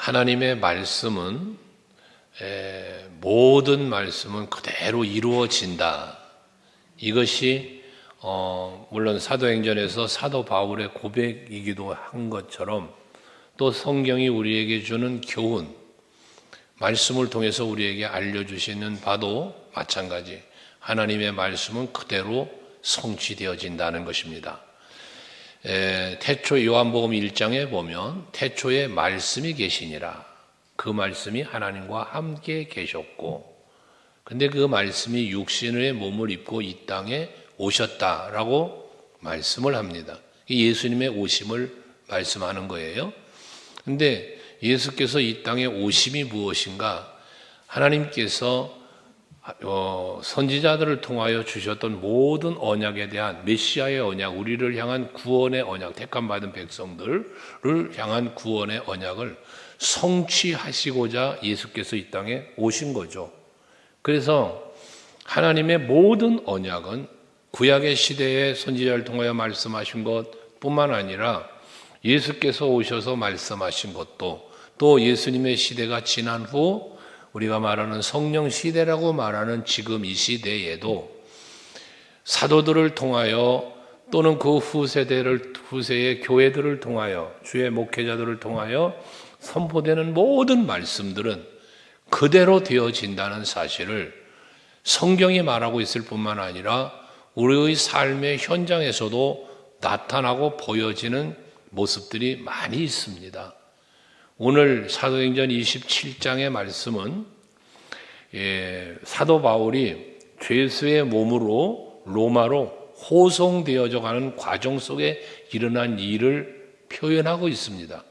하나님의 말씀은 모든 말씀은 그대로 이루어진다. 이것이 물론 사도행전에서 사도 바울의 고백이기도 한 것처럼 또 성경이 우리에게 주는 교훈, 말씀을 통해서 우리에게 알려주시는 바도 마찬가지. 하나님의 말씀은 그대로 성취되어진다는 것입니다. 태초 요한복음 1장에 보면 태초에 말씀이 계시니라. 그 말씀이 하나님과 함께 계셨고, 근데 그 말씀이 육신의 몸을 입고 이 땅에 오셨다라고 말씀을 합니다. 예수님의 오심을 말씀하는 거예요. 근데 예수께서 이 땅에 오심이 무엇인가? 하나님께서 선지자들을 통하여 주셨던 모든 언약에 대한 메시아의 언약, 우리를 향한 구원의 언약, 택함받은 백성들을 향한 구원의 언약을 성취하시고자 예수께서 이 땅에 오신 거죠. 그래서 하나님의 모든 언약은 구약의 시대에 선지자를 통하여 말씀하신 것뿐만 아니라 예수께서 오셔서 말씀하신 것도, 또 예수님의 시대가 지난 후 우리가 말하는 성령 시대라고 말하는 지금 이 시대에도 사도들을 통하여 또는 그 후세의 교회들을 통하여 주의 목회자들을 통하여 선포되는 모든 말씀들은 그대로 되어진다는 사실을 성경이 말하고 있을 뿐만 아니라 우리의 삶의 현장에서도 나타나고 보여지는 모습들이 많이 있습니다. 오늘 사도행전 27장의 말씀은 사도 바울이 죄수의 몸으로 로마로 호송되어져 가는 과정 속에 일어난 일을 표현하고 있습니다.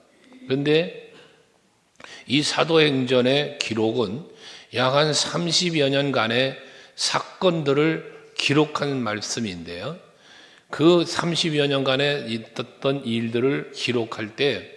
그런데 이 사도행전의 기록은 약 한 30여 년간의 사건들을 기록한 말씀인데요. 그 30여 년간에 있었던 일들을 기록할 때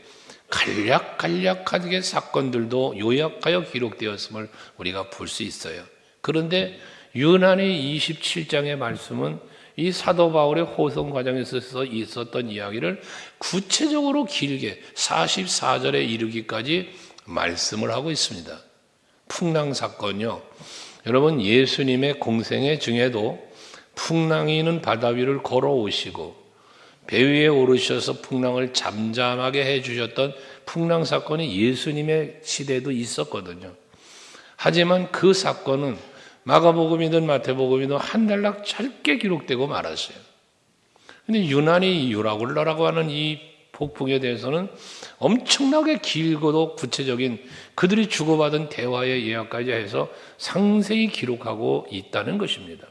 간략하게 사건들도 요약하여 기록되었음을 우리가 볼 수 있어요. 그런데 유난히 27장의 말씀은 이 사도 바울의 호송 과정에서 있었던 이야기를 구체적으로 길게 44절에 이르기까지 말씀을 하고 있습니다. 풍랑 사건요. 여러분, 예수님의 공생애 중에도 풍랑이는 바다 위를 걸어오시고 배 위에 오르셔서 풍랑을 잠잠하게 해주셨던 풍랑 사건이 예수님의 시대에도 있었거든요. 하지만 그 사건은 마가복음이든 마태복음이든 한 단락 짧게 기록되고 말았어요. 그런데 유난히 유라굴라라고 하는 이 폭풍에 대해서는 엄청나게 길고도 구체적인 그들이 주고받은 대화의 예화까지 해서 상세히 기록하고 있다는 것입니다.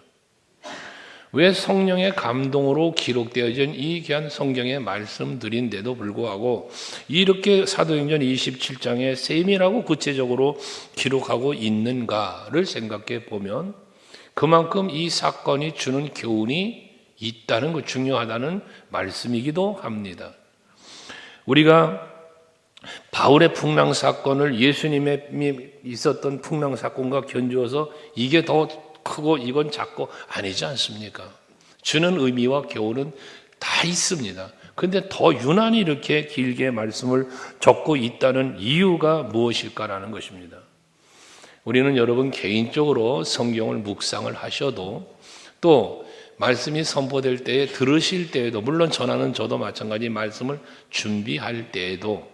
왜 성령의 감동으로 기록되어진 이 귀한 성경의 말씀들인데도 불구하고 이렇게 사도행전 27장에 세밀하고 구체적으로 기록하고 있는가를 생각해 보면 그만큼 이 사건이 주는 교훈이 있다는 것, 중요하다는 말씀이기도 합니다. 우리가 바울의 풍랑 사건을 예수님의 있었던 풍랑 사건과 견주어서 이게 더 크고 이건 작고 아니지 않습니까? 주는 의미와 교훈은 다 있습니다. 그런데 더 유난히 이렇게 길게 말씀을 적고 있다는 이유가 무엇일까라는 것입니다. 우리는 여러분 개인적으로 성경을 묵상을 하셔도 또 말씀이 선포될 때에 들으실 때에도 물론 전하는 저도 마찬가지 말씀을 준비할 때에도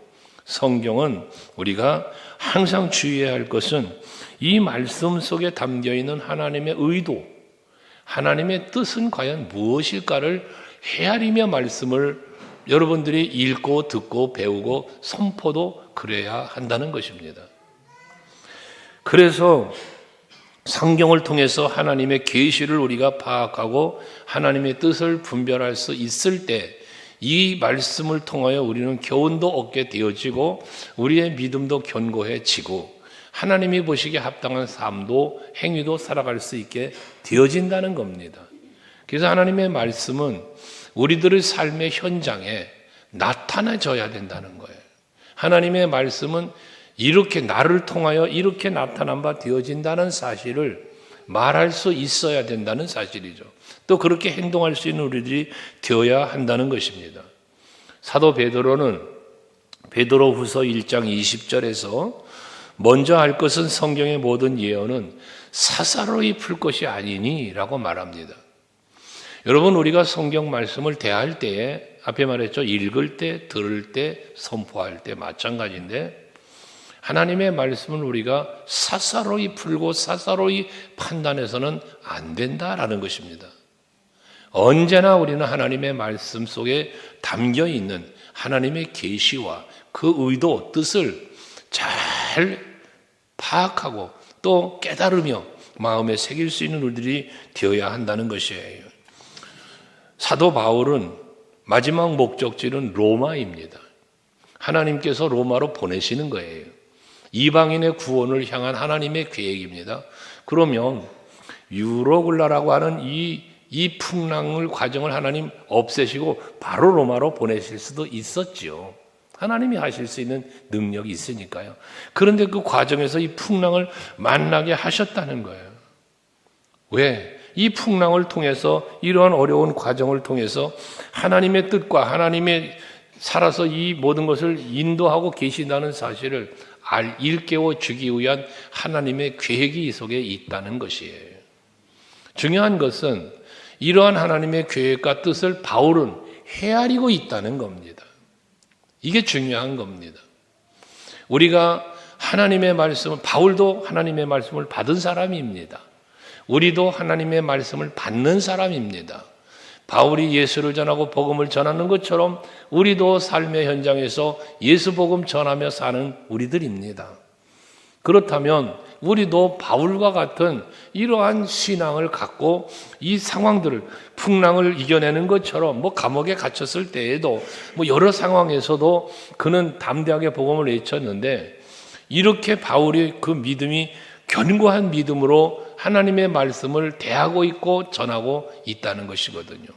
성경은 우리가 항상 주의해야 할 것은 이 말씀 속에 담겨있는 하나님의 의도, 하나님의 뜻은 과연 무엇일까를 헤아리며 말씀을 여러분들이 읽고 듣고 배우고 선포도 그래야 한다는 것입니다. 그래서 성경을 통해서 하나님의 계시를 우리가 파악하고 하나님의 뜻을 분별할 수 있을 때 이 말씀을 통하여 우리는 교훈도 얻게 되어지고 우리의 믿음도 견고해지고 하나님이 보시기에 합당한 삶도 행위도 살아갈 수 있게 되어진다는 겁니다. 그래서 하나님의 말씀은 우리들의 삶의 현장에 나타나져야 된다는 거예요. 하나님의 말씀은 이렇게 나를 통하여 이렇게 나타난 바 되어진다는 사실을 말할 수 있어야 된다는 사실이죠. 또 그렇게 행동할 수 있는 우리들이 되어야 한다는 것입니다. 사도 베드로후서 1장 20절에서 먼저 할 것은 성경의 모든 예언은 사사로이 풀 것이 아니니라고 말합니다. 여러분, 우리가 성경 말씀을 대할 때에 앞에 말했죠. 읽을 때, 들을 때, 선포할 때 마찬가지인데 하나님의 말씀을 우리가 사사로이 풀고 사사로이 판단해서는 안 된다라는 것입니다. 언제나 우리는 하나님의 말씀 속에 담겨 있는 하나님의 계시와 그 의도, 뜻을 잘 파악하고 또 깨달으며 마음에 새길 수 있는 우리들이 되어야 한다는 것이에요. 사도 바울은 마지막 목적지는 로마입니다. 하나님께서 로마로 보내시는 거예요. 이방인의 구원을 향한 하나님의 계획입니다. 그러면 유로글라라고 하는 이 풍랑을 과정을 하나님 없애시고 바로 로마로 보내실 수도 있었지요. 하나님이 하실 수 있는 능력이 있으니까요. 그런데 그 과정에서 이 풍랑을 만나게 하셨다는 거예요. 왜? 이 풍랑을 통해서 이러한 어려운 과정을 통해서 하나님의 뜻과 하나님의 살아서 이 모든 것을 인도하고 계신다는 사실을 일깨워 주기 위한 하나님의 계획이 이 속에 있다는 것이에요. 중요한 것은 이러한 하나님의 계획과 뜻을 바울은 헤아리고 있다는 겁니다. 이게 중요한 겁니다. 우리가 하나님의 말씀을, 바울도 하나님의 말씀을 받은 사람입니다. 우리도 하나님의 말씀을 받는 사람입니다. 바울이 예수를 전하고 복음을 전하는 것처럼 우리도 삶의 현장에서 예수 복음 전하며 사는 우리들입니다. 그렇다면 우리도 바울과 같은 이러한 신앙을 갖고 이 상황들을, 풍랑을 이겨내는 것처럼 감옥에 갇혔을 때에도 여러 상황에서도 그는 담대하게 복음을 외쳤는데 이렇게 바울의 그 믿음이 견고한 믿음으로 하나님의 말씀을 대하고 있고 전하고 있다는 것이거든요.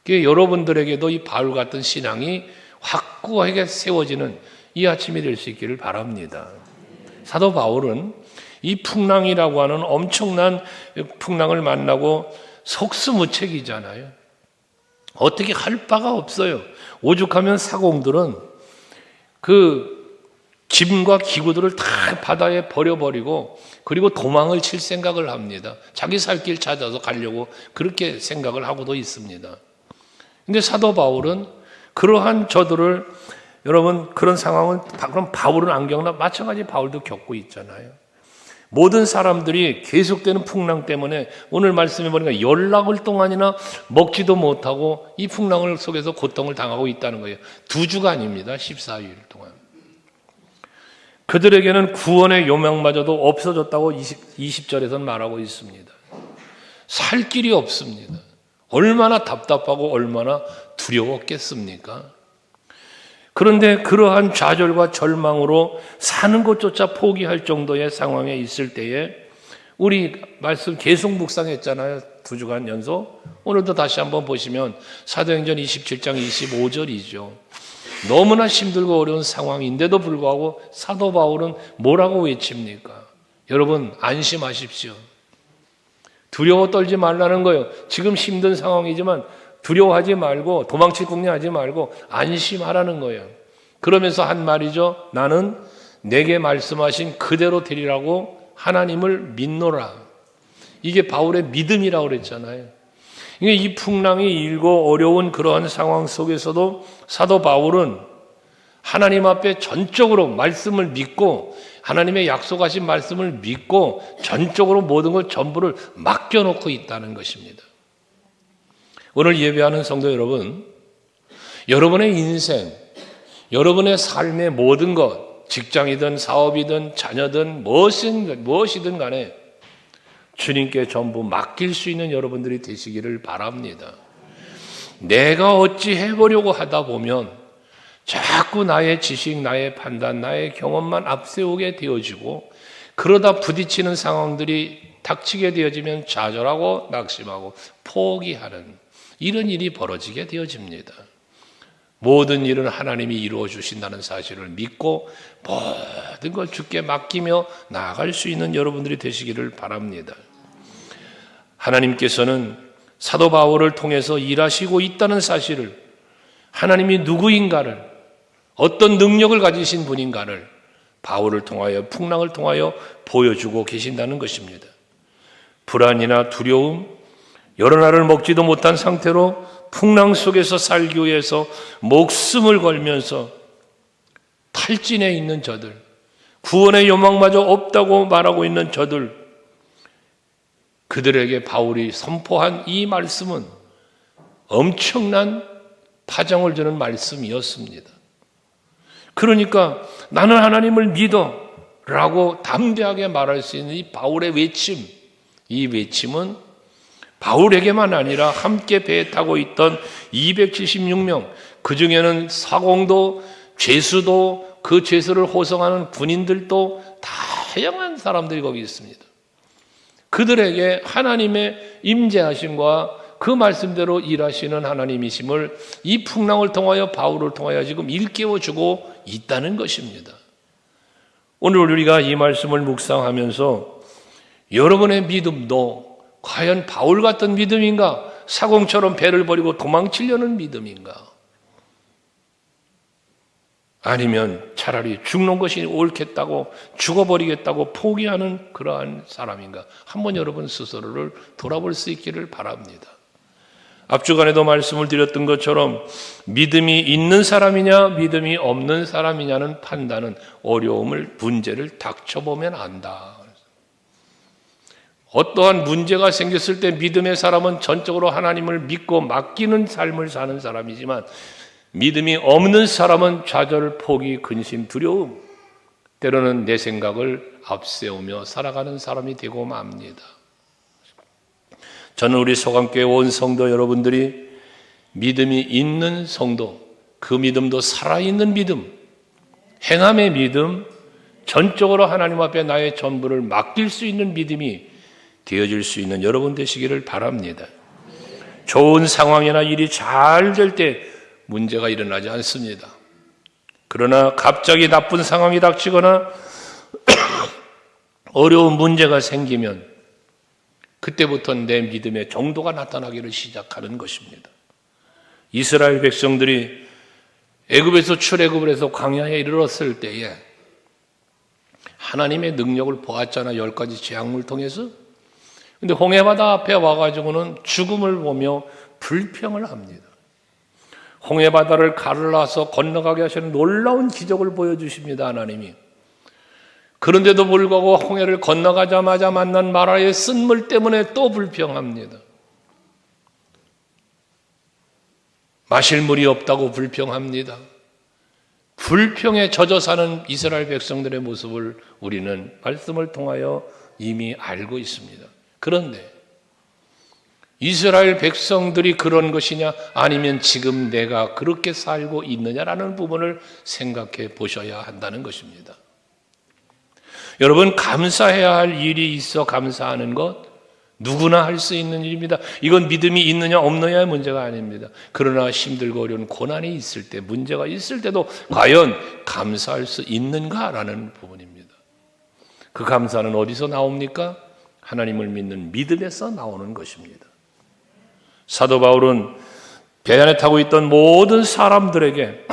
여러분들에게도 이 바울 같은 신앙이 확고하게 세워지는 이 아침이 될 수 있기를 바랍니다. 사도 바울은 이 풍랑이라고 하는 엄청난 풍랑을 만나고 속수무책이잖아요. 어떻게 할 바가 없어요. 오죽하면 사공들은 그 짐과 기구들을 다 바다에 버려버리고 그리고 도망을 칠 생각을 합니다. 자기 살 길 찾아서 가려고 그렇게 생각을 하고도 있습니다. 근데 사도 바울은 그러한 저들을, 여러분, 그런 상황은 그럼 바울은 안 겪나? 마찬가지 바울도 겪고 있잖아요. 모든 사람들이 계속되는 풍랑 때문에 오늘 말씀해 보니까 열나흘 동안이나 먹지도 못하고 이 풍랑을 속에서 고통을 당하고 있다는 거예요. 2주간입니다. 14일 동안. 그들에게는 구원의 요망마저도 없어졌다고 20절에서는 말하고 있습니다. 살 길이 없습니다. 얼마나 답답하고 얼마나 두려웠겠습니까? 그런데 그러한 좌절과 절망으로 사는 것조차 포기할 정도의 상황에 있을 때에 우리 말씀 계속 묵상했잖아요. 2주간 연속. 오늘도 다시 한번 보시면 사도행전 27장 25절이죠. 너무나 힘들고 어려운 상황인데도 불구하고 사도 바울은 뭐라고 외칩니까? 여러분, 안심하십시오. 두려워 떨지 말라는 거예요. 지금 힘든 상황이지만 두려워하지 말고 도망칠 궁리하지 말고 안심하라는 거예요. 그러면서 한 말이죠. 나는 내게 말씀하신 그대로 되리라고 하나님을 믿노라. 이게 바울의 믿음이라고 그랬잖아요. 이 풍랑이 일고 어려운 그러한 상황 속에서도 사도 바울은 하나님 앞에 전적으로 말씀을 믿고 하나님의 약속하신 말씀을 믿고 전적으로 모든 걸 전부를 맡겨놓고 있다는 것입니다. 오늘 예배하는 성도 여러분, 여러분의 인생, 여러분의 삶의 모든 것, 직장이든 사업이든 자녀든 무엇이든 간에 주님께 전부 맡길 수 있는 여러분들이 되시기를 바랍니다. 내가 어찌 해보려고 하다 보면 자꾸 나의 지식, 나의 판단, 나의 경험만 앞세우게 되어지고 그러다 부딪히는 상황들이 닥치게 되어지면 좌절하고 낙심하고 포기하는 이런 일이 벌어지게 되어집니다. 모든 일은 하나님이 이루어 주신다는 사실을 믿고 모든 걸 주께 맡기며 나아갈 수 있는 여러분들이 되시기를 바랍니다. 하나님께서는 사도 바울을 통해서 일하시고 있다는 사실을, 하나님이 누구인가를 어떤 능력을 가지신 분인가를 바울을 통하여, 풍랑을 통하여 보여주고 계신다는 것입니다. 불안이나 두려움, 여러 날을 먹지도 못한 상태로 풍랑 속에서 살기 위해서 목숨을 걸면서 탈진해 있는 저들, 구원의 요망마저 없다고 말하고 있는 저들, 그들에게 바울이 선포한 이 말씀은 엄청난 파장을 주는 말씀이었습니다. 그러니까 나는 하나님을 믿어 라고 담대하게 말할 수 있는 이 바울의 외침, 이 외침은 바울에게만 아니라 함께 배에 타고 있던 276명, 그 중에는 사공도, 죄수도, 그 죄수를 호송하는 군인들도 다양한 사람들이 거기 있습니다. 그들에게 하나님의 임재하심과 그 말씀대로 일하시는 하나님이심을 이 풍랑을 통하여, 바울을 통하여 지금 일깨워주고 있다는 것입니다. 오늘 우리가 이 말씀을 묵상하면서 여러분의 믿음도 과연 바울 같은 믿음인가? 사공처럼 배를 버리고 도망치려는 믿음인가? 아니면 차라리 죽는 것이 옳겠다고, 죽어버리겠다고 포기하는 그러한 사람인가? 한번 여러분 스스로를 돌아볼 수 있기를 바랍니다. 앞주간에도 말씀을 드렸던 것처럼 믿음이 있는 사람이냐 믿음이 없는 사람이냐는 판단은 어려움을, 문제를 닥쳐보면 안다. 어떠한 문제가 생겼을 때 믿음의 사람은 전적으로 하나님을 믿고 맡기는 삶을 사는 사람이지만, 믿음이 없는 사람은 좌절, 포기, 근심, 두려움, 때로는 내 생각을 앞세우며 살아가는 사람이 되고 맙니다. 저는 우리 소강교회 온 성도 여러분들이 믿음이 있는 성도, 그 믿음도 살아있는 믿음, 행함의 믿음, 전적으로 하나님 앞에 나의 전부를 맡길 수 있는 믿음이 되어질 수 있는 여러분 되시기를 바랍니다. 좋은 상황이나 일이 잘 될 때 문제가 일어나지 않습니다. 그러나 갑자기 나쁜 상황이 닥치거나 어려운 문제가 생기면 그때부터 내 믿음의 정도가 나타나기를 시작하는 것입니다. 이스라엘 백성들이 애굽에서 출애굽을 해서 광야에 이르렀을 때에 하나님의 능력을 보았잖아. 10가지 재앙을 통해서. 근데 홍해바다 앞에 와가지고는 죽음을 보며 불평을 합니다. 홍해바다를 갈라서 건너가게 하시는 놀라운 기적을 보여주십니다, 하나님이. 그런데도 불구하고 홍해를 건너가자마자 만난 마라의 쓴물 때문에 또 불평합니다. 마실 물이 없다고 불평합니다. 불평에 젖어 사는 이스라엘 백성들의 모습을 우리는 말씀을 통하여 이미 알고 있습니다. 그런데 이스라엘 백성들이 그런 것이냐, 아니면 지금 내가 그렇게 살고 있느냐라는 부분을 생각해 보셔야 한다는 것입니다. 여러분, 감사해야 할 일이 있어 감사하는 것 누구나 할 수 있는 일입니다. 이건 믿음이 있느냐 없느냐의 문제가 아닙니다. 그러나 힘들고 어려운 고난이 있을 때, 문제가 있을 때도 과연 감사할 수 있는가라는 부분입니다. 그 감사는 어디서 나옵니까? 하나님을 믿는 믿음에서 나오는 것입니다. 사도 바울은 배 안에 타고 있던 모든 사람들에게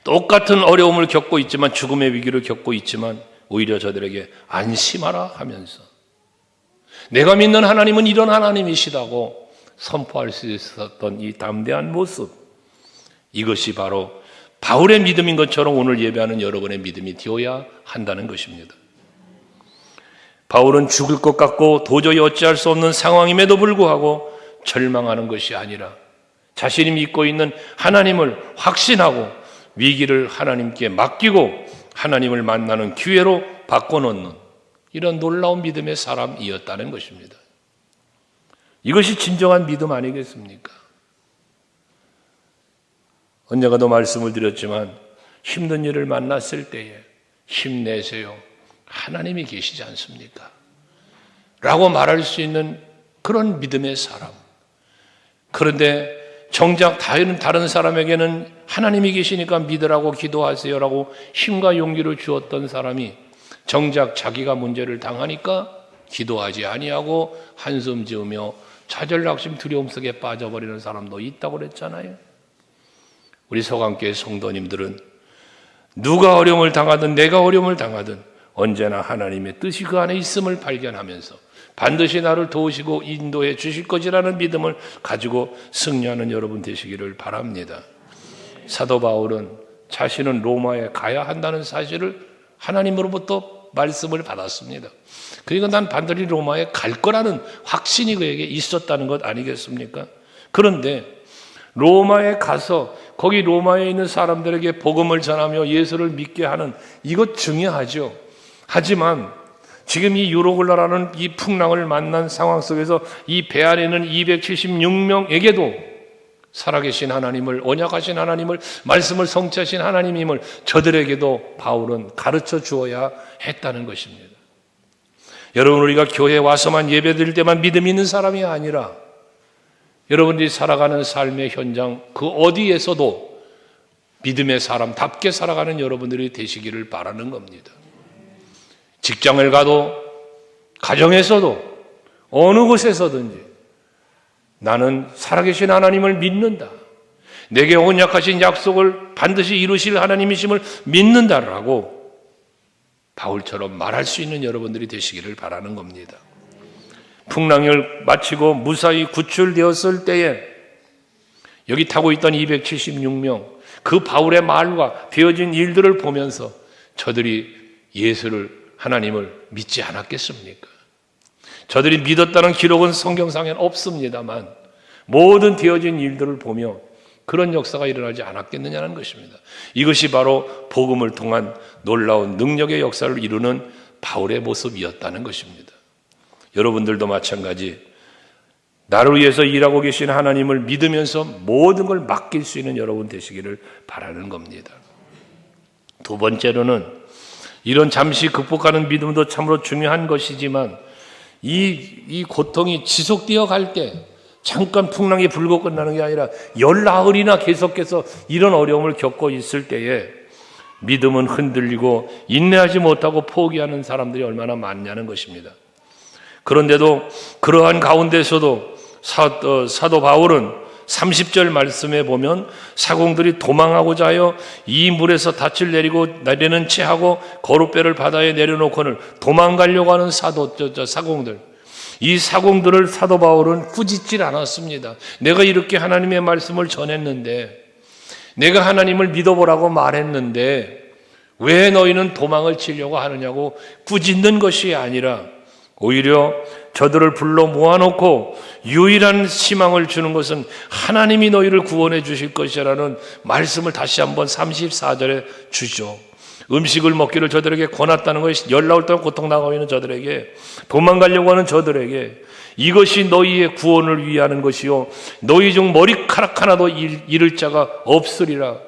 똑같은 어려움을 겪고 있지만, 죽음의 위기를 겪고 있지만 오히려 저들에게 안심하라 하면서 내가 믿는 하나님은 이런 하나님이시다고 선포할 수 있었던 이 담대한 모습, 이것이 바로 바울의 믿음인 것처럼 오늘 예배하는 여러분의 믿음이 되어야 한다는 것입니다. 바울은 죽을 것 같고 도저히 어찌할 수 없는 상황임에도 불구하고 절망하는 것이 아니라 자신이 믿고 있는 하나님을 확신하고 위기를 하나님께 맡기고 하나님을 만나는 기회로 바꿔놓는 이런 놀라운 믿음의 사람이었다는 것입니다. 이것이 진정한 믿음 아니겠습니까? 언젠가도 말씀을 드렸지만 힘든 일을 만났을 때에 힘내세요. 하나님이 계시지 않습니까? 라고 말할 수 있는 그런 믿음의 사람. 그런데 정작 다른 사람에게는 하나님이 계시니까 믿으라고 기도하세요라고 힘과 용기를 주었던 사람이 정작 자기가 문제를 당하니까 기도하지 아니하고 한숨 지으며 좌절낙심 두려움 속에 빠져버리는 사람도 있다고 그랬잖아요. 우리 서강교회 성도님들은 누가 어려움을 당하든 내가 어려움을 당하든 언제나 하나님의 뜻이 그 안에 있음을 발견하면서 반드시 나를 도우시고 인도해 주실 것이라는 믿음을 가지고 승리하는 여러분 되시기를 바랍니다. 사도 바울은 자신은 로마에 가야 한다는 사실을 하나님으로부터 말씀을 받았습니다. 그러니까 난 반드시 로마에 갈 거라는 확신이 그에게 있었다는 것 아니겠습니까? 그런데 로마에 가서 거기 로마에 있는 사람들에게 복음을 전하며 예수를 믿게 하는 이것 중요하죠. 하지만 지금 이 유로굴라라는 이 풍랑을 만난 상황 속에서 이 배 안에 있는 276명에게도 살아계신 하나님을, 언약하신 하나님을, 말씀을 성취하신 하나님임을 저들에게도 바울은 가르쳐 주어야 했다는 것입니다. 여러분, 우리가 교회에 와서만 예배드릴 때만 믿음 있는 사람이 아니라 여러분들이 살아가는 삶의 현장 그 어디에서도 믿음의 사람답게 살아가는 여러분들이 되시기를 바라는 겁니다. 직장을 가도 가정에서도 어느 곳에서든지 나는 살아계신 하나님을 믿는다. 내게 언약하신 약속을 반드시 이루실 하나님이심을 믿는다라고 바울처럼 말할 수 있는 여러분들이 되시기를 바라는 겁니다. 풍랑을 마치고 무사히 구출되었을 때에 여기 타고 있던 276명 그 바울의 말과 되어진 일들을 보면서 저들이 예수를 하나님을 믿지 않았겠습니까? 저들이 믿었다는 기록은 성경상에는 없습니다만 모든 되어진 일들을 보며 그런 역사가 일어나지 않았겠느냐는 것입니다. 이것이 바로 복음을 통한 놀라운 능력의 역사를 이루는 바울의 모습이었다는 것입니다. 여러분들도 마찬가지 나를 위해서 일하고 계신 하나님을 믿으면서 모든 걸 맡길 수 있는 여러분 되시기를 바라는 겁니다. 두 번째로는 이런 잠시 극복하는 믿음도 참으로 중요한 것이지만 이 고통이 지속되어 갈 때 잠깐 풍랑이 불고 끝나는 게 아니라 열나흘이나 계속해서 이런 어려움을 겪고 있을 때에 믿음은 흔들리고 인내하지 못하고 포기하는 사람들이 얼마나 많냐는 것입니다. 그런데도 그러한 가운데서도 사도 바울은 30절 말씀에 보면 사공들이 도망하고자 하여 이 물에서 닻을 내리는 채 하고 거룻배를 바다에 내려놓고는 도망가려고 하는 사공들, 이 사공들을 사도 바울은 꾸짖질 않았습니다. 내가 이렇게 하나님의 말씀을 전했는데, 내가 하나님을 믿어보라고 말했는데 왜 너희는 도망을 치려고 하느냐고 꾸짖는 것이 아니라 오히려 저들을 불러 모아놓고 유일한 희망을 주는 것은 하나님이 너희를 구원해 주실 것이라는 말씀을 다시 한번 34절에 주죠. 음식을 먹기를 저들에게 권했다는 것이 열나흘 동안 고통당하고 있는 저들에게, 도망가려고 하는 저들에게 이것이 너희의 구원을 위하는 것이요 너희 중 머리카락 하나도 잃을 자가 없으리라.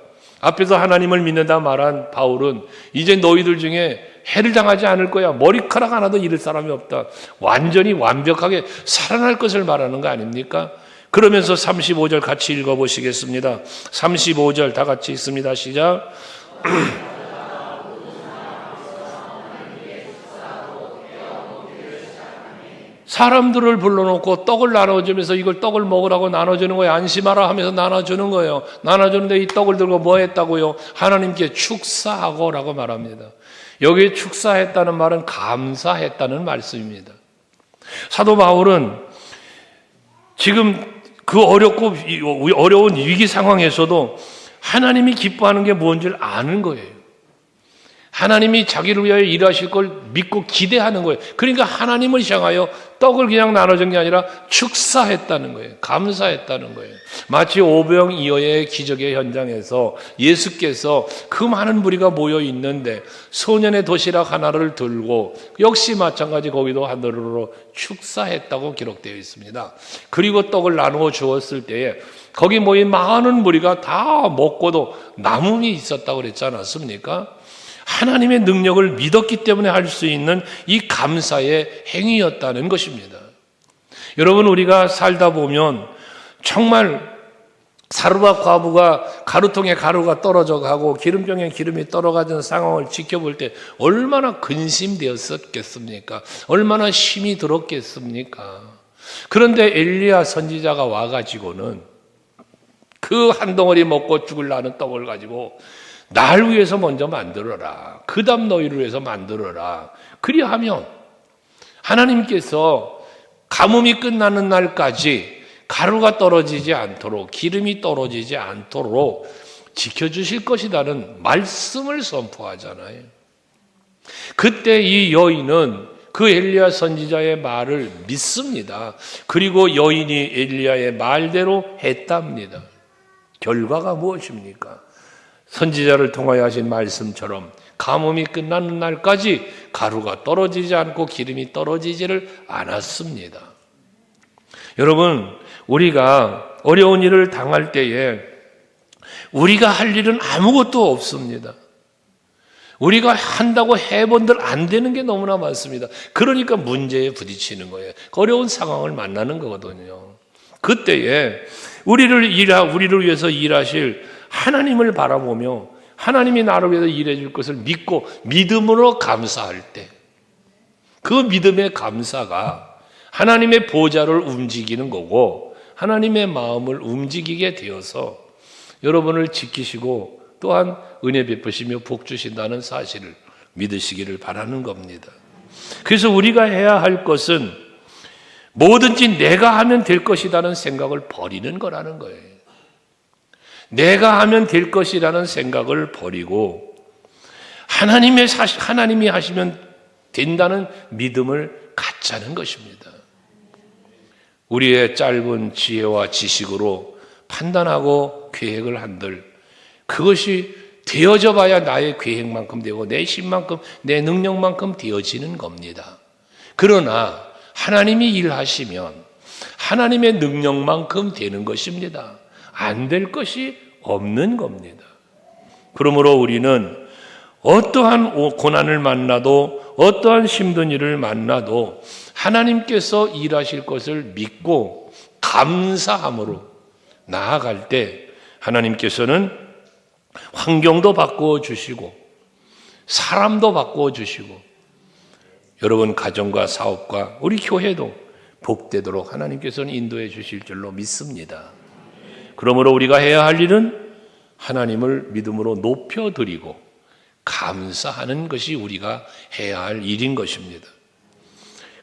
앞에서 하나님을 믿는다 말한 바울은 이제 너희들 중에 해를 당하지 않을 거야. 머리카락 하나도 잃을 사람이 없다. 완전히 완벽하게 살아날 것을 말하는 거 아닙니까? 그러면서 35절 같이 읽어보시겠습니다. 35절 다 같이 읽습니다. 시작. 사람들을 불러놓고 떡을 나눠주면서 이걸 떡을 먹으라고 나눠주는 거예요. 안심하라 하면서 나눠주는 거예요. 나눠주는데 이 떡을 들고 뭐 했다고요? 하나님께 축사하고 라고 말합니다. 여기 축사했다는 말은 감사했다는 말씀입니다. 사도 바울은 지금 그 어려운 위기 상황에서도 하나님이 기뻐하는 게 뭔지를 아는 거예요. 하나님이 자기를 위하여 일하실 걸 믿고 기대하는 거예요. 그러니까 하나님을 향하여 떡을 그냥 나눠준 게 아니라 축사했다는 거예요. 감사했다는 거예요. 마치 오병이어의 기적의 현장에서 예수께서 그 많은 무리가 모여 있는데 소년의 도시락 하나를 들고 역시 마찬가지 거기도 하늘으로 축사했다고 기록되어 있습니다. 그리고 떡을 나누어 주었을 때에 거기 모인 많은 무리가 다 먹고도 남음이 있었다고 그랬지 않았습니까? 하나님의 능력을 믿었기 때문에 할 수 있는 이 감사의 행위였다는 것입니다. 여러분, 우리가 살다 보면 정말 사르밧 과부가 가루통에 가루가 떨어져 가고 기름병에 기름이 떨어가는 상황을 지켜볼 때 얼마나 근심되었겠습니까? 얼마나 힘이 들었겠습니까? 그런데 엘리야 선지자가 와가지고는 그 한 덩어리 먹고 죽으려는 떡을 가지고 날 위해서 먼저 만들어라. 그 다음 너희를 위해서 만들어라. 그리하면 하나님께서 가뭄이 끝나는 날까지 가루가 떨어지지 않도록, 기름이 떨어지지 않도록 지켜주실 것이라는 말씀을 선포하잖아요. 그때 이 여인은 그 엘리야 선지자의 말을 믿습니다. 그리고 여인이 엘리야의 말대로 했답니다. 결과가 무엇입니까? 선지자를 통하여 하신 말씀처럼 가뭄이 끝나는 날까지 가루가 떨어지지 않고 기름이 떨어지지를 않았습니다. 여러분, 우리가 어려운 일을 당할 때에 우리가 할 일은 아무것도 없습니다. 우리가 한다고 해본들 안 되는 게 너무나 많습니다. 그러니까 문제에 부딪히는 거예요. 어려운 상황을 만나는 거거든요. 그때에 우리를 위해서 일하실 하나님을 바라보며 하나님이 나를 위해서 일해 줄 것을 믿고 믿음으로 감사할 때, 그 믿음의 감사가 하나님의 보좌를 움직이는 거고 하나님의 마음을 움직이게 되어서 여러분을 지키시고 또한 은혜 베푸시며 복 주신다는 사실을 믿으시기를 바라는 겁니다. 그래서 우리가 해야 할 것은 뭐든지 내가 하면 될 것이라는 생각을 버리는 거라는 거예요. 내가 하면 될 것이라는 생각을 버리고 하나님이 하시면 된다는 믿음을 갖자는 것입니다. 우리의 짧은 지혜와 지식으로 판단하고 계획을 한들 그것이 되어져 봐야 나의 계획만큼 되고 내 힘만큼 내 능력만큼 되어지는 겁니다. 그러나 하나님이 일하시면 하나님의 능력만큼 되는 것입니다. 안 될 것이 없는 겁니다. 그러므로 우리는 어떠한 고난을 만나도 어떠한 힘든 일을 만나도 하나님께서 일하실 것을 믿고 감사함으로 나아갈 때 하나님께서는 환경도 바꾸어 주시고 사람도 바꾸어 주시고 여러분 가정과 사업과 우리 교회도 복되도록 하나님께서는 인도해 주실 줄로 믿습니다. 그러므로 우리가 해야 할 일은 하나님을 믿음으로 높여드리고 감사하는 것이 우리가 해야 할 일인 것입니다.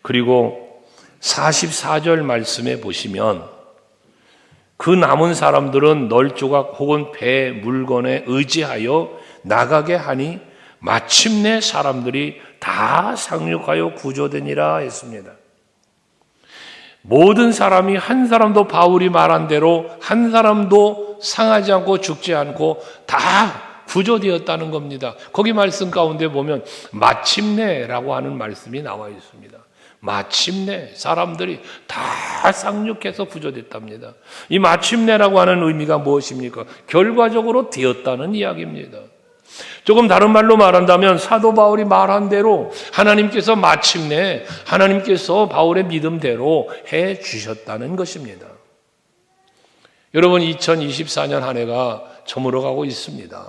그리고 44절 말씀에 보시면 그 남은 사람들은 널조각 혹은 배 물건에 의지하여 나가게 하니 마침내 사람들이 다 상륙하여 구조되니라 했습니다. 모든 사람이 한 사람도 바울이 말한 대로 한 사람도 상하지 않고 죽지 않고 다 구조되었다는 겁니다. 거기 말씀 가운데 보면 마침내라고 하는 말씀이 나와 있습니다. 마침내 사람들이 다 상륙해서 구조됐답니다. 이 마침내라고 하는 의미가 무엇입니까? 결과적으로 되었다는 이야기입니다. 조금 다른 말로 말한다면 사도 바울이 말한 대로 하나님께서 마침내 하나님께서 바울의 믿음대로 해 주셨다는 것입니다. 여러분 2024년 한 해가 저물어가고 있습니다.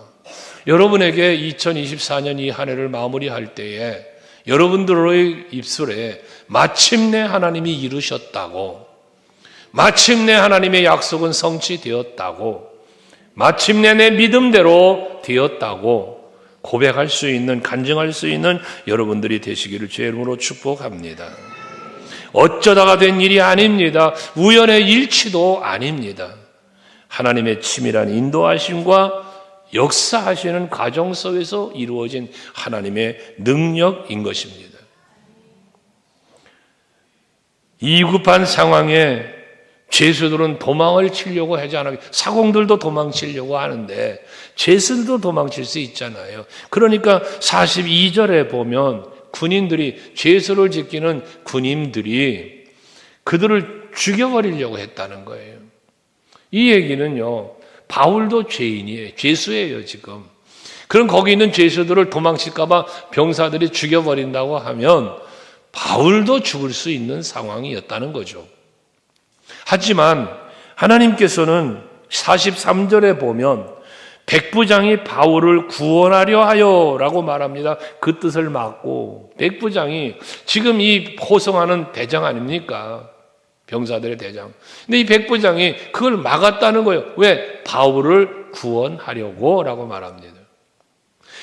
여러분에게 2024년 이 한 해를 마무리할 때에 여러분들의 입술에 마침내 하나님이 이루셨다고, 마침내 하나님의 약속은 성취되었다고, 마침내 내 믿음대로 되었다고 고백할 수 있는, 간증할 수 있는 여러분들이 되시기를 주의 이름으로 축복합니다. 어쩌다가 된 일이 아닙니다. 우연의 일치도 아닙니다. 하나님의 치밀한 인도하심과 역사하시는 과정 속에서 이루어진 하나님의 능력인 것입니다. 이 급한 상황에 죄수들은 도망을 치려고 하지 않아요. 사공들도 도망치려고 하는데 죄수들도 도망칠 수 있잖아요. 그러니까 42절에 보면 군인들이, 죄수를 지키는 군인들이 그들을 죽여버리려고 했다는 거예요. 이 얘기는요, 바울도 죄인이에요. 죄수예요, 지금. 그럼 거기 있는 죄수들을 도망칠까봐 병사들이 죽여버린다고 하면 바울도 죽을 수 있는 상황이었다는 거죠. 하지만 하나님께서는 43절에 보면 백부장이 바울을 구원하려 하여 라고 말합니다. 그 뜻을 막고, 백부장이 지금 이 호송하는 대장 아닙니까? 병사들의 대장. 근데 이 백부장이 그걸 막았다는 거예요. 왜? 바울을 구원하려고 라고 말합니다.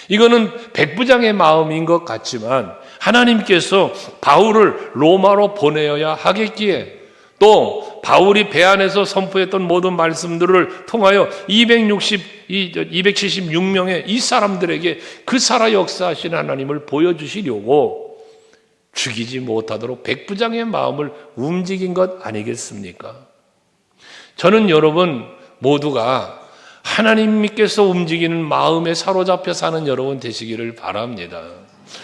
이거는 백부장의 마음인 것 같지만 하나님께서 바울을 로마로 보내어야 하겠기에 또 바울이 배 안에서 선포했던 모든 말씀들을 통하여 276명의 이 사람들에게 그 살아 역사하신 하나님을 보여주시려고 죽이지 못하도록 백부장의 마음을 움직인 것 아니겠습니까? 저는 여러분 모두가 하나님께서 움직이는 마음에 사로잡혀 사는 여러분 되시기를 바랍니다.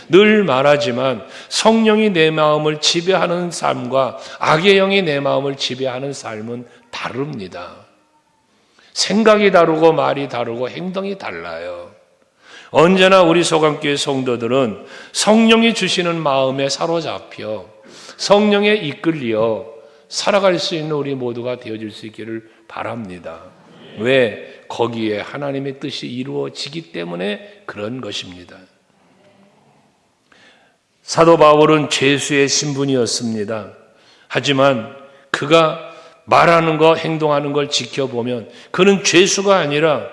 늘 말하지만 성령이 내 마음을 지배하는 삶과 악의 영이 내 마음을 지배하는 삶은 다릅니다. 생각이 다르고 말이 다르고 행동이 달라요. 언제나 우리 소강교회 성도들은 성령이 주시는 마음에 사로잡혀 성령에 이끌려 살아갈 수 있는 우리 모두가 되어질 수 있기를 바랍니다. 왜? 거기에 하나님의 뜻이 이루어지기 때문에 그런 것입니다. 사도 바울은 죄수의 신분이었습니다. 하지만 그가 말하는 것, 행동하는 걸 지켜보면 그는 죄수가 아니라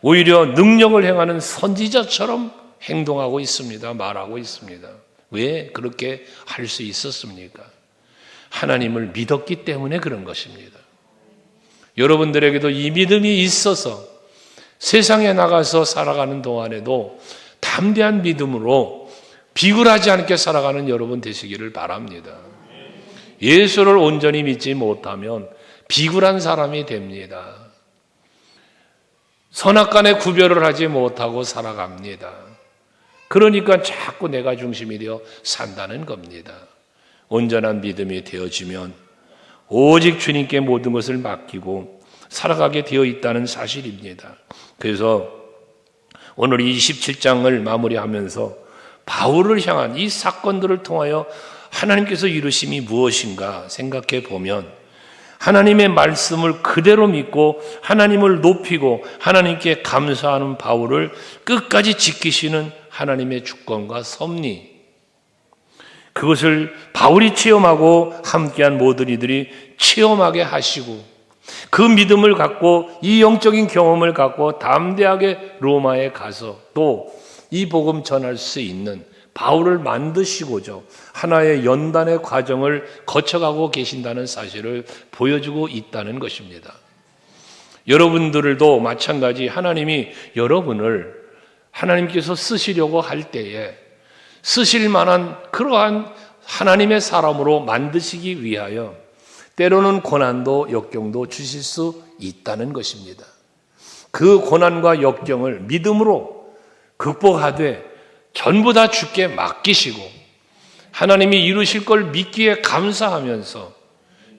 오히려 능력을 행하는 선지자처럼 행동하고 있습니다. 말하고 있습니다. 왜 그렇게 할 수 있었습니까? 하나님을 믿었기 때문에 그런 것입니다. 여러분들에게도 이 믿음이 있어서 세상에 나가서 살아가는 동안에도 담대한 믿음으로 비굴하지 않게 살아가는 여러분 되시기를 바랍니다. 예수를 온전히 믿지 못하면 비굴한 사람이 됩니다. 선악간에 구별을 하지 못하고 살아갑니다. 그러니까 자꾸 내가 중심이 되어 산다는 겁니다. 온전한 믿음이 되어지면 오직 주님께 모든 것을 맡기고 살아가게 되어 있다는 사실입니다. 그래서 오늘 27장을 마무리하면서 바울을 향한 이 사건들을 통하여 하나님께서 이루심이 무엇인가 생각해 보면 하나님의 말씀을 그대로 믿고 하나님을 높이고 하나님께 감사하는 바울을 끝까지 지키시는 하나님의 주권과 섭리, 그것을 바울이 체험하고 함께한 모든 이들이 체험하게 하시고 그 믿음을 갖고 이 영적인 경험을 갖고 담대하게 로마에 가서 또 이 복음 전할 수 있는 바울을 만드시고자 하나의 연단의 과정을 거쳐가고 계신다는 사실을 보여주고 있다는 것입니다. 여러분들도 마찬가지 하나님이 여러분을 하나님께서 쓰시려고 할 때에 쓰실 만한 그러한 하나님의 사람으로 만드시기 위하여 때로는 고난도 역경도 주실 수 있다는 것입니다. 그 고난과 역경을 믿음으로 극복하되 전부 다 주께 맡기시고 하나님이 이루실 걸 믿기에 감사하면서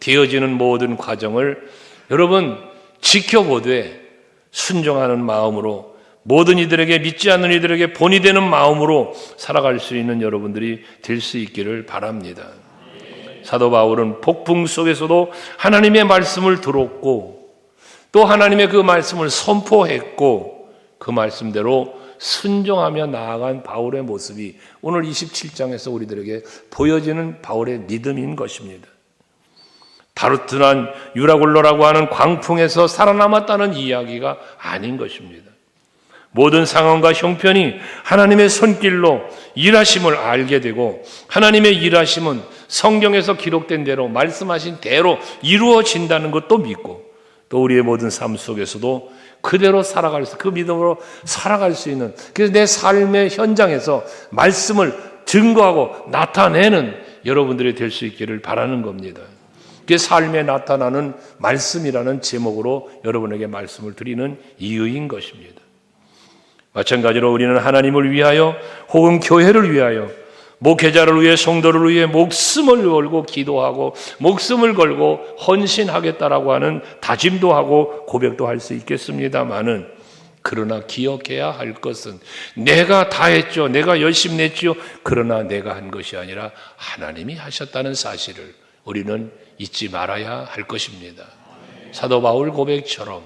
되어지는 모든 과정을 여러분 지켜보되 순종하는 마음으로 모든 이들에게 믿지 않는 이들에게 본이 되는 마음으로 살아갈 수 있는 여러분들이 될 수 있기를 바랍니다. 사도 바울은 폭풍 속에서도 하나님의 말씀을 들었고 또 하나님의 그 말씀을 선포했고 그 말씀대로 순종하며 나아간 바울의 모습이 오늘 27장에서 우리들에게 보여지는 바울의 믿음인 것입니다. 다루트난 유라굴로라고 하는 광풍에서 살아남았다는 이야기가 아닌 것입니다. 모든 상황과 형편이 하나님의 손길로 일하심을 알게 되고 하나님의 일하심은 성경에서 기록된 대로 말씀하신 대로 이루어진다는 것도 믿고 또 우리의 모든 삶 속에서도 그대로 살아갈 수, 그 믿음으로 살아갈 수 있는, 그래서 내 삶의 현장에서 말씀을 증거하고 나타내는 여러분들이 될 수 있기를 바라는 겁니다. 그 삶에 나타나는 말씀이라는 제목으로 여러분에게 말씀을 드리는 이유인 것입니다. 마찬가지로 우리는 하나님을 위하여 혹은 교회를 위하여 목회자를 위해 성도를 위해 목숨을 걸고 기도하고 목숨을 걸고 헌신하겠다라고 하는 다짐도 하고 고백도 할 수 있겠습니다마는 그러나 기억해야 할 것은 내가 다 했죠. 내가 열심히 냈죠. 그러나 내가 한 것이 아니라 하나님이 하셨다는 사실을 우리는 잊지 말아야 할 것입니다. 사도 바울 고백처럼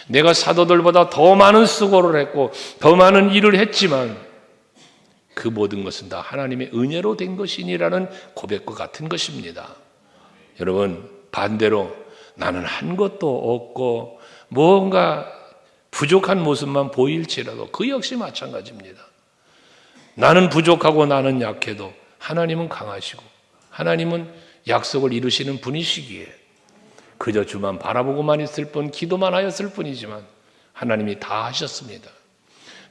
내가 사도들보다 더 많은 수고를 했고 더 많은 일을 했지만 그 모든 것은 다 하나님의 은혜로 된 것이니라는 고백과 같은 것입니다. 여러분 반대로 나는 한 것도 없고 뭔가 부족한 모습만 보일지라도 그 역시 마찬가지입니다. 나는 부족하고 나는 약해도 하나님은 강하시고 하나님은 약속을 이루시는 분이시기에 그저 주만 바라보고만 있을 뿐, 기도만 하였을 뿐이지만 하나님이 다 하셨습니다.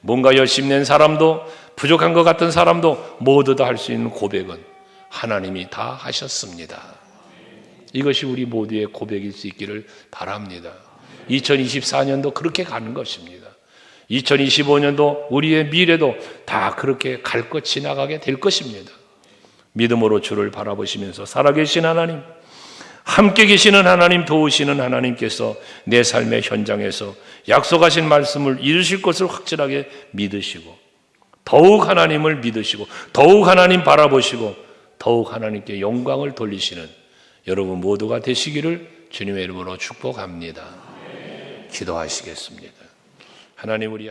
뭔가 열심히 낸 사람도, 부족한 것 같은 사람도 모두 다 할 수 있는 고백은 하나님이 다 하셨습니다. 이것이 우리 모두의 고백일 수 있기를 바랍니다. 2024년도 그렇게 가는 것입니다. 2025년도 우리의 미래도 다 그렇게 갈 것, 지나가게 될 것입니다. 믿음으로 주를 바라보시면서 살아계신 하나님, 함께 계시는 하나님, 도우시는 하나님께서 내 삶의 현장에서 약속하신 말씀을 이루실 것을 확실하게 믿으시고 더욱 하나님을 믿으시고 더욱 하나님 바라보시고 더욱 하나님께 영광을 돌리시는 여러분 모두가 되시기를 주님의 이름으로 축복합니다. 기도하시겠습니다. 하나님, 우리